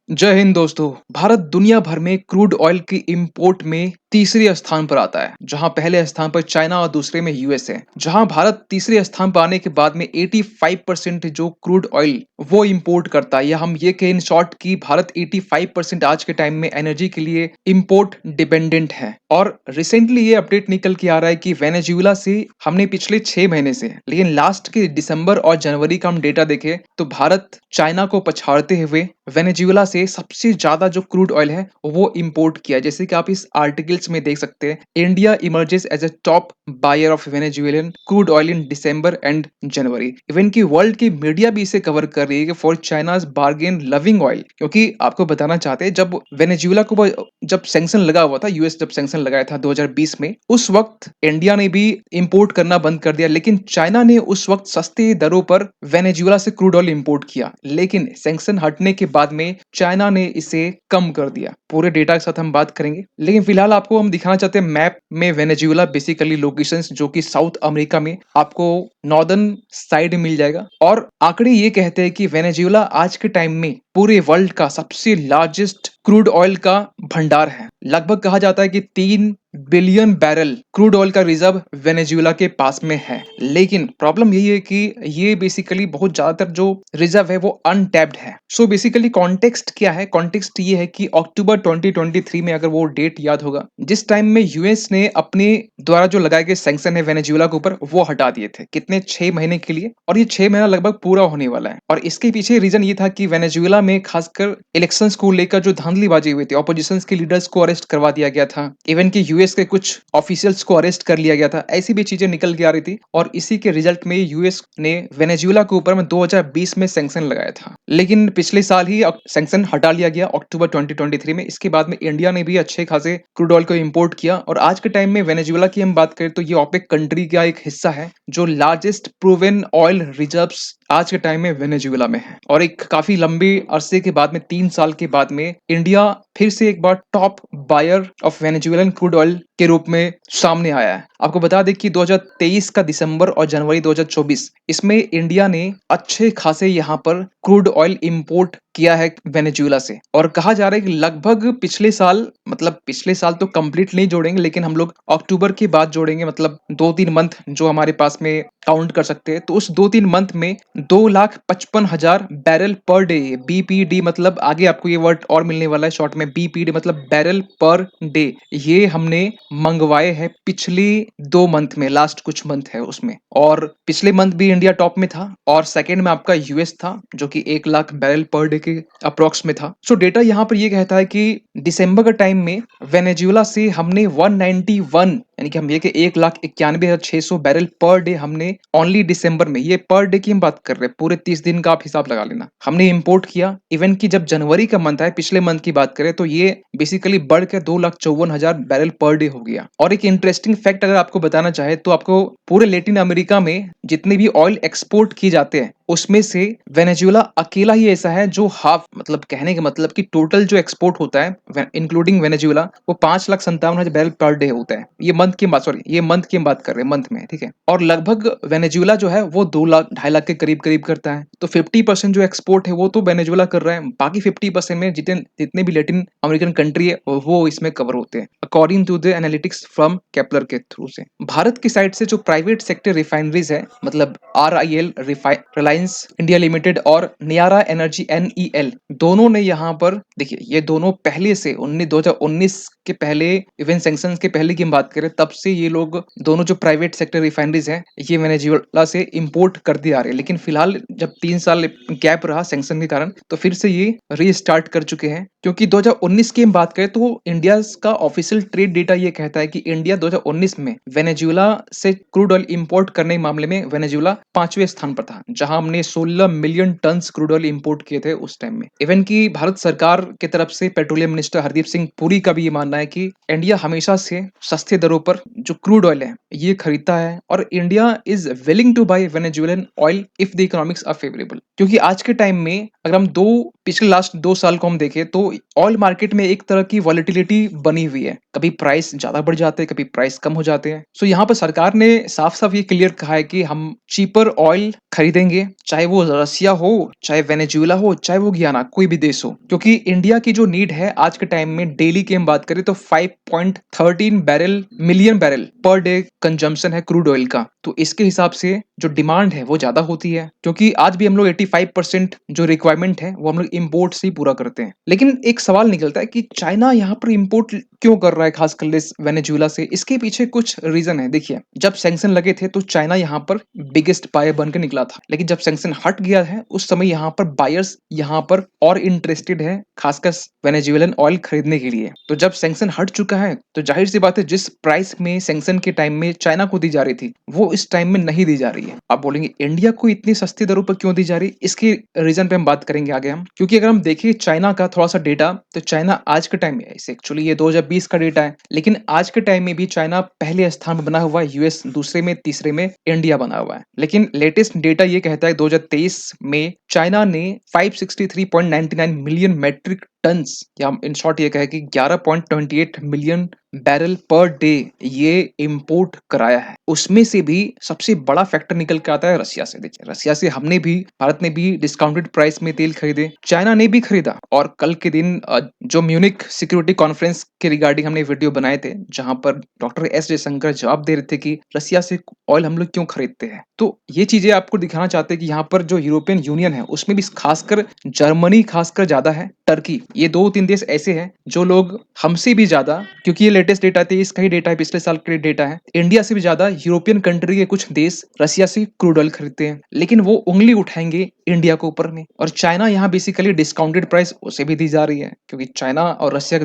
जय हिंद दोस्तों। भारत दुनिया भर में क्रूड ऑयल की इंपोर्ट में तीसरे स्थान पर आता है, जहां पहले स्थान पर चाइना और दूसरे में यूएस है। जहां भारत तीसरे स्थान पर आने के बाद में 85% जो क्रूड ऑयल वो इंपोर्ट करता है, या हम ये कहें इन शॉर्ट कि भारत 85% आज के टाइम में एनर्जी के लिए इंपोर्ट डिपेंडेंट है। और रिसेंटली ये अपडेट निकल के आ रहा है कि वेनेजुएला से हमने पिछले 6 महीने से, लेकिन लास्ट के दिसंबर और जनवरी का हम डेटा देखें तो भारत चाइना को पछाड़ते हुए वेनेजुएला से सबसे ज्यादा जो क्रूड ऑयल है वो इंपोर्ट किया है। जैसे कि आप इस आर्टिकल्स में देख सकते हैं, India emerges as a top buyer of Venezuelan crude oil in December and January. Even की वर्ल्ड की मीडिया भी इसे कवर कर रही है कि for China's bargain loving oil, क्योंकि आपको बताना चाहते हैं जब वेनेजुएला को जब सैंक्शन लगा हुआ था, यूएस जब सैंक्शन लगाया था 2020 में, उस वक्त इंडिया ने भी इंपोर्ट करना बंद कर दिया, लेकिन चाइना ने उस वक्त सस्ते दरों पर वेनेजुएला से क्रूड ऑयल इंपोर्ट किया। लेकिन सैंक्शन हटने के बाद में चाइना ने इसे कम कर दिया। पूरे डेटा के साथ हम बात करेंगे, लेकिन फिलहाल आपको हम दिखाना चाहते हैं मैप में वेनेजुएला बेसिकली लोकेशंस, जो कि साउथ अमेरिका में आपको नॉर्दर्न साइड मिल जाएगा। और आंकड़े ये कहते हैं कि वेनेजुएला आज के टाइम में पूरे वर्ल्ड का सबसे लार्जेस्ट क्रूड ऑयल का भंडार है। लगभग कहा जाता है कि 3 बिलियन बैरल क्रूड ऑयल का रिजर्व वेनेजुएला के पास में है। लेकिन प्रॉब्लम यही है कि ये बेसिकली बहुत ज्यादातर जो रिजर्व है वो अनटैप्ड है। सो बेसिकली कॉन्टेक्स्ट क्या है? कॉन्टेक्स्ट ये है कि अक्टूबर 2023 में, अगर वो डेट याद होगा, जिस टाइम में यूएस ने अपने द्वारा जो लगाए गए सैंक्शन है वेनेजुएला के ऊपर वो हटा दिए थे। कितने? 6 महीने के लिए। और ये 6 महीना लगभग पूरा होने वाला है। और इसके पीछे रीजन ये था कि वेनेजुएला में खासकर इलेक्शंस को लेकर जो धांधलीबाजी हुई थी, ऑपोजिशन के लीडर्स को अरेस्ट करवा दिया गया था, इवन कि यूएस के कुछ ऑफिशियल्स को अरेस्ट कर लिया गया था। ऐसी भी चीजें निकल के आ रही थी, और इसी के रिजल्ट में यूएस ने वेनेजुएला के ऊपर में 2020 में सैंक्शन लगाया था। लेकिन पिछले साल ही सैंक्शन हटा लिया गया अक्टूबर 2023 में। इसके बाद में इंडिया ने भी अच्छे खासे क्रूड ऑयल को इंपोर्ट किया। और आज के टाइम में वेनेजुएला की हम बात करें तो ये ओपेक कंट्री का एक हिस्सा है, जो लार्जेस्ट प्रूवन ऑयल रिजर्व्स आज के टाइम में वेनेजुएला में है। और एक काफी लंबे अरसे के बाद में, 3 साल के बाद में, इंडिया फिर से एक बार top buyer of Venezuelan crude oil के रूप में सामने आया है। आपको बता दें कि 2023 का दिसंबर और जनवरी 2024, इसमें इंडिया ने अच्छे खासे यहाँ पर क्रूड ऑयल इंपोर्ट किया है वेनेजुएला से। और कहा जा रहा है कि लगभग पिछले साल, मतलब पिछले साल तो कंप्लीट नहीं जोड़ेंगे, लेकिन हम लोग अक्टूबर के बाद जोड़ेंगे, मतलब 2-3 मंथ जो हमारे पास में काउंट कर सकते हैं, तो उस 2-3 मंथ में 2,55,000 बैरल पर डे, बीपीडी मतलब आगे आपको ये वर्ड और मिलने वाला है शॉर्ट में, बीपीडी मतलब बैरल पर डे, ये हमने मंगवाए हैं पिछले 2 मंथ में, लास्ट कुछ मंथ है उसमें। और पिछले मंथ भी इंडिया टॉप में था, और सेकेंड में आपका यूएस था, जो कि 1 लाख बैरल पर डे के अप्रोक्स में था। सो डेटा यहाँ पर ये कहता है कि दिसंबर का टाइम में वेनेजुएला से हमने 191, यानी कि हम ये कि 1,91,600 बैरल पर डे हमने ओनली दिसंबर में, ये पर डे की हम बात कर रहे हैं, पूरे 30 दिन का आप हिसाब लगा लेना, हमने इंपोर्ट किया। इवन कि जब जनवरी का मंथ है, पिछले मंथ की बात करें, तो ये बेसिकली बढ़ के 2,54,000 बैरल पर डे हो गया। और एक इंटरेस्टिंग फैक्ट अगर आपको बताना चाहे तो आपको पूरे लैटिन अमेरिका में जितने भी ऑयल एक्सपोर्ट किए जाते हैं, उसमें से वेनेजुएला अकेला ही ऐसा है जो हाफ, मतलब कहने का मतलब कि टोटल जो एक्सपोर्ट होता है इंक्लूडिंग वेनेजुएला, वो 5,57,000 बैरल पर डे होता है। ये मंथ की बात, सॉरी ये मंथ की हम बात कर रहे हैं, मंथ में, ठीक है। और लगभग वेनेजुएला जो है वो 2 लाख 2.5 लाख के करीब करीब करता है। तो 50% जो एक्सपोर्ट है वो तो वेनेजुएला कर रहा है, बाकी 50% में जितने जितने भी लैटिन अमेरिकन कंट्री है वो इसमें कवर होते हैं, according to the analytics from Kpler के थ्रू से। भारत की साइड से जो प्राइवेट सेक्टर रिफाइनरीज है, मतलब RIL, रिलायंस इंडिया लिमिटेड और नियारा एनर्जी NEL, दोनों ने यहाँ पर देखिए, ये दोनों पहले से 2019 के पहले, इवन सैंक्शन के पहले की हम बात करें, तब से ये लोग दोनों जो प्राइवेट सेक्टर रिफाइनरीज हैं ये वेनेजुएला से इंपोर्ट करते आ रहे हैं। लेकिन फिलहाल जब 3 साल गैप रहा सैंक्शन के कारण, तो फिर से ये रीस्टार्ट कर चुके हैं। क्योंकि 2019 की हम बात करें तो इंडिया का ऑफिशियल ट्रेड डेटा ये कहता है कि इंडिया 2019 में वेनेजुएला से क्रूड ऑयल इंपोर्ट करने के मामले में वेनेजुएला 5वें स्थान पर था, जहां हमने 16 million tonne crude oil import किए थे उस टाइम में। इवन की भारत सरकार की तरफ से पेट्रोलियम मिनिस्टर हरदीप सिंह पुरी का भी ये मानना है कि इंडिया हमेशा से सस्ते दरों पर जो क्रूड ऑयल है ये खरीदता है, और India is willing to buy Venezuelan oil if the economics are favourable. क्योंकि आज के टाइम में अगर हम दो पिछले लास्ट 2 साल को हम देखें तो ऑयल मार्केट में एक तरह की वॉलेटिलिटी बनी हुई है। कभी प्राइस ज़्यादा बढ़ जाते हैं, कभी प्राइस कम हो जाते हैं। सो यहाँ पर सरकार ने साफ-साफ ये क्लियर कहा है कि हम चीपर ऑयल खरीदेंगे, चाहे वो रसिया हो, चाहे वेनेजुएला हो, चाहे वो गियाना, कोई भी देश हो। क्योंकि इंडिया की जो नीड है आज के टाइम में डेली की हम बात करें तो 5.13 million barrel per day consumption है क्रूड ऑयल का। तो इसके हिसाब से जो डिमांड है वो ज़्यादा होती है, क्योंकि आज भी हम लोग 85% जो रिक्वायरमेंट है वो हम लोग इम्पोर्ट से ही पूरा करते हैं। लेकिन एक सवाल निकलता है कि चाइना यहाँ पर इम्पोर्ट क्यों कर रहा है, खासकर वेनेजुएला से? इसके पीछे कुछ रीजन है। देखिए, जब सैंक्शन लगे थे तो चाइना यहाँ पर बिगेस्ट बायर बन के निकला था, लेकिन जब सैंक्शन हट गया है उस समय यहाँ पर बायर्स यहाँ पर और इंटरेस्टेड है, खासकर वेनेजुएलन ऑयल खरीदने के लिए। तो जब सैंक्शन हट चुका है तो जाहिर सी बात है, जिस प्राइस में सैंक्शन के टाइम में चाइना को दी जा रही थी वो इस टाइम में नहीं दी जा रही है। आप बोलेंगे इंडिया को इतनी सस्ती दरों पर क्यों दी जा रही है? इसके रीजन पे हम बात करेंगे आगे हम। क्योंकि अगर हम देखें चाइना का थोड़ा सा डेटा, तो चाइना आज के टाइम में, इसे एक्चुअली ये 2020 का डेटा है, लेकिन आज के टाइम में भी चाइना पहले स्थान पर बना हुआ है, यूएस दूसरे में, तीसरे में इंडिया बना हुआ है। लेकिन लेटेस्ट डेटा ये कहता है 2023 में चाइना ने 563.99 मिलियन मैट्रिक टन्स, या इन शॉर्ट ये कहे कि 11.28 मिलियन बैरल पर डे ये इंपोर्ट कराया है। उसमें से भी सबसे बड़ा फैक्टर निकल के आता है रसिया से। देखिए, रसिया से हमने भी, भारत ने भी डिस्काउंटेड प्राइस में तेल खरीदे, चाइना ने भी खरीदा। और कल के दिन जो म्यूनिक सिक्योरिटी कॉन्फ्रेंस के रिगार्डिंग हमने वीडियो बनाए थे, जहां पर डॉक्टर एस जयशंकर जवाब दे रहे थे कि रसिया से ऑयल हम लोग क्यों खरीदते हैं। तो ये चीजें आपको दिखाना चाहते हैं कि यहाँ पर जो यूरोपियन यूनियन है उसमें भी खासकर जर्मनी खासकर ज्यादा है, टर्की, ये 2-3 देश ऐसे हैं जो लोग हमसे भी ज्यादा, क्योंकि ये लेटेस्ट डेटा थे, इसका ही डेटा है, पिछले साल का डेटा है, इंडिया से भी ज्यादा यूरोपियन कंट्री के कुछ देश रसिया से क्रूड ऑयल खरीदते हैं। लेकिन वो उंगली उठाएंगे इंडिया को ऊपर में, और चाइना यहाँ बेसिकली डिस्काउंटेड प्राइस उसे भी दी जा रही है, क्योंकि चाइना और रसिया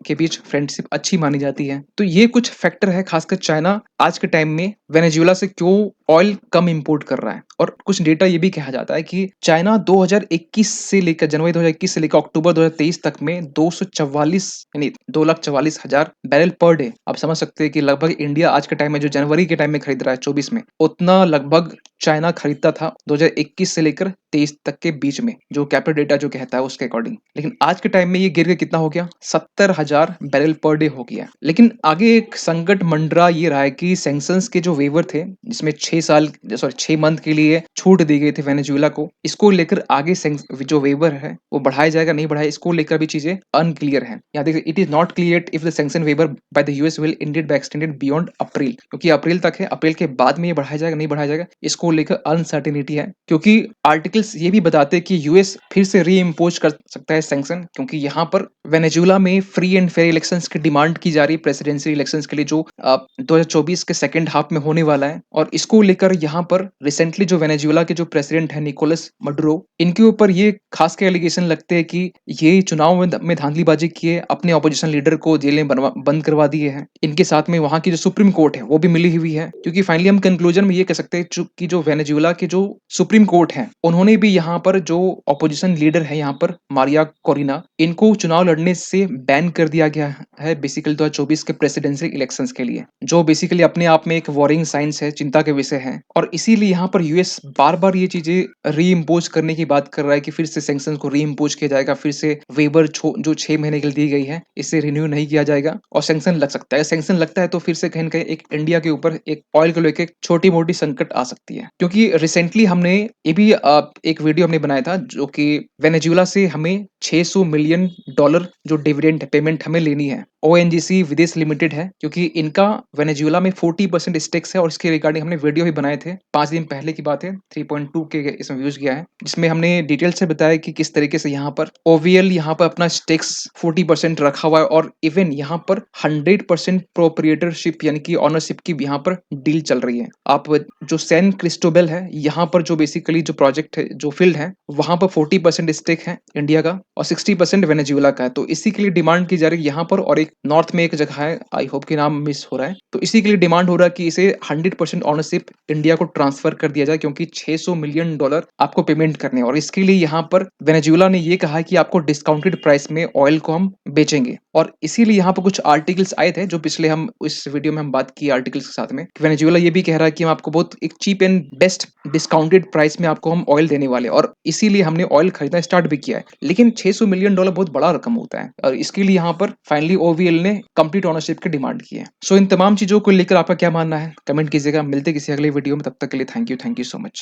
के बीच फ्रेंडशिप अच्छी मानी जाती है। तो ये कुछ फैक्टर है, खासकर चाइना आज के टाइम में वेनेजुएला से क्यों ऑयल कम इंपोर्ट कर रहा है। और कुछ डेटा ये भी कहा जाता है कि चाइना 2021 से लेकर जनवरी 2021 से लेकर अक्टूबर 2023 तक में 244 यानी 2,44,000 बैरल पर डे, आप समझ सकते हैं कि लगभग इंडिया आज के टाइम में जो जनवरी के टाइम में खरीद रहा है 24 में, उतना लगभग चाइना खरीदता था 2021 से लेकर 23 तक के बीच में, जो कैपिटल डेटा जो कहता है उसके अकॉर्डिंग। लेकिन आज के टाइम में ये गिर के कितना हो गया, 70,000 बैरल पर डे हो गया। लेकिन आगे एक संकट मंडरा ये रहा है कि सैंक्शंस के जो वेवर थे, जिसमें 6 मंथ के लिए छूट दी गई थी वेनेजुएला को, इसको लेकर आगे जो वेवर है वो बढ़ाया जाएगा नहीं बढ़ाया, इसको लेकर भी चीजें अनक्लियर है। यहाँ देखिए, it is not clear if the sanction waiver by the US will indeed by extended beyond April, क्योंकि अप्रैल तक है, अप्रैल के बाद में ये बढ़ाया जाएगा नहीं बढ़ाया जाएगा, इसको लेकर अनसर्टेनिटी है। क्योंकि आर्टिकल्स ये भी बताते हैं कि यूएस फिर से री इम्पोज कर सकता है सैंक्शन, क्योंकि यहाँ पर वेनेजुएला में फ्री एंड फेयर इलेक्शंस की डिमांड की जा रही है, प्रेसिडेंशियल इलेक्शंस के लिए, जो 2024 के सेकंड हाफ में होने वाला है। और इसको लेकर यहाँ पर रिसेंटली जो वेनेजुएला के जो प्रेसिडेंट है निकोलस मडुरो, इनके ऊपर ये खास के एलिगेशन लगते हैं कि ये चुनाव में धांधलीबाजी किए, अपने ऑपोजिशन लीडर को जेल में बंद करवा दिए हैं। इनके साथ में वहां की जो सुप्रीम कोर्ट है वो भी मिली हुई है, क्योंकि फाइनली हम कंक्लूजन में ये कह सकते हैं कि जो वेनेजुएला के जो सुप्रीम कोर्ट है उन्होंने भी यहाँ पर जो ऑपोजिशन लीडर है यहाँ पर मारिया कोरिना, इनको चुनाव लड़ने से बैन कर दिया गया है बेसिकली 2024 के प्रेसिडेंशियल इलेक्शंस के लिए, जो बेसिकली अपने आप में एक वॉरिंग साइंस है, चिंता के विषय है। और इसीलिए यहाँ पर यूएस बार बार ये चीजें री इम्पोज करने की बात कर रहा है कि फिर से सैंक्शंस को री इम्पोज किया जाएगा, फिर से वेवर जो 6 महीने के लिए दी गई है इसे रिन्यू नहीं किया जाएगा और सैंक्शन लग सकता है। सैंक्शन लगता है तो फिर से कहीं न कहीं एक इंडिया के ऊपर एक ऑयल को लेकर छोटी मोटी संकट आ सकती है। क्योंकि रिसेंटली हमने ये भी एक वीडियो हमने बनाया था, जो कि वेनेजुएला से हमें $600 मिलियन जो डिविडेंड पेमेंट हमें लेनी है। ओएनजीसी विदेश लिमिटेड है, क्योंकि इनका वेनेजुएला में 40% स्टेक्स है, और इसके रिगार्डिंग हमने वीडियो भी बनाए थे, 5 दिन पहले की बात है, 3.2 के इसमें व्यूज गया है, जिसमें हमने डिटेल से बताया कि किस तरीके से यहाँ पर ओवीएल यहाँ पर अपना स्टेक्स 40% रखा हुआ है, और इवन यहाँ पर 100% प्रोप्रिएटरशिप यानी कि ऑनरशिप की यहाँ पर डील चल रही है। आप जो सैन क्रिस्टोबेल है, यहाँ पर जो बेसिकली जो प्रोजेक्ट है, जो फील्ड है, वहां पर 40% स्टेक है इंडिया का और 60% वेनेजुएला का है। तो इसी के लिए डिमांड की जा रही है यहाँ पर, और एक नॉर्थ में एक जगह है, आई होप कि नाम मिस हो रहा है, तो इसी के लिए डिमांड हो रहा है कि इसे 100% ऑनरशिप इंडिया को ट्रांसफर कर दिया जाए, क्योंकि $600 मिलियन आपको पेमेंट करने हैं। और इसके लिए यहाँ पर वेनेजुएला ने ये कहा है कि आपको डिस्काउंटेड प्राइस में ऑयल को हम बेचेंगे। और इसीलिए यहाँ पे कुछ आर्टिकल्स आए थे जो पिछले हम इस वीडियो में हम बात की आर्टिकल्स के साथ में। वेनेजुएला ये भी कह रहा है कि हम आपको बहुत एक cheap and best discounted price में आपको हम ऑयल देने वाले हैं और इसीलिए हमने ऑयल खरीदना स्टार्ट भी किया है। लेकिन $600 मिलियन बहुत बड़ा रकम होता है और इसके लिए यहाँ पर फाइनली ओवीएल ने कंप्लीट ओनरशिप की डिमांड की है। सो इन तमाम चीजों को लेकर आपका क्या मानना है कमेंट कीजिएगा। मिलते किसी अगले वीडियो में, तब तक के लिए थैंक यू सो मच।